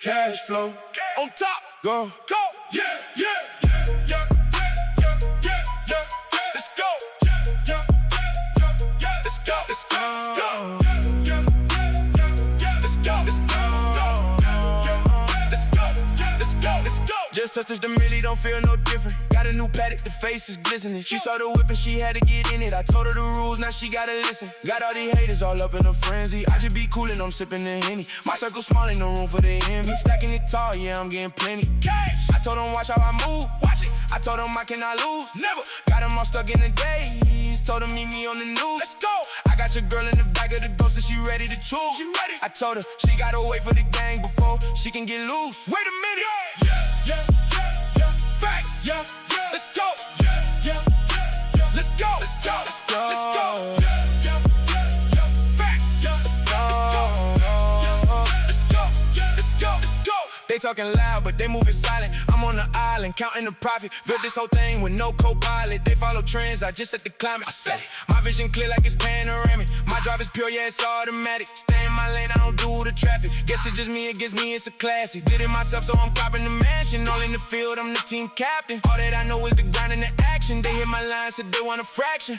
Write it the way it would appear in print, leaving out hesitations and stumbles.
cash flow. On top, go. Yeah, yeah, yeah, yeah, yeah, yeah, yeah, yeah. Let's go. Yeah, yeah, yeah, yeah, let's go. Let's go. Let's go. Yeah, yeah, yeah, let's go. Let's go. Let's go. Let's go. Let's go. Just touched the milli, don't feel no different. Got a new paddock, the face is glistening. She saw the whip and she had to get in it. I told her the rules, now she gotta listen. Got all these haters all up in a frenzy. I just be coolin', I'm sippin' the Henny. My circle small, ain't no room for the envy. Stacking it tall, yeah, I'm getting plenty cash. I told them watch how I move, watch it. I told them I cannot lose, never. Got them all stuck in the days. Told them meet me on the news. Let's go. I got your girl in the back of the ghost and she ready to choose. She ready. I told her she gotta wait for the gang before she can get loose. Wait a minute. Yeah, yeah, yeah, yeah. Facts. Yeah, yeah. Let's go. Yeah, yeah, yeah, yeah. Let's go. Let's go. Let's go. Let's go. Yeah, yeah, yeah, yeah. Facts. Yeah, let's go. Let's go. Yeah, let's go. Yeah, let's go. Let's go. They talking loud, but they moving silent. I'm on the island, counting the profit. Built this whole thing with no co-pilot. They follow trends, I just set the climate. I said it. My vision clear like it's panoramic. My drive is pure, yeah, it's automatic. Stay in my lane, I don't do the traffic. Guess it's just me against me, it's a classic. Did it myself, so I'm copping the mansion. All in the field, I'm the team captain. All that I know is the grind and the action. They hit my line, said they want a fraction.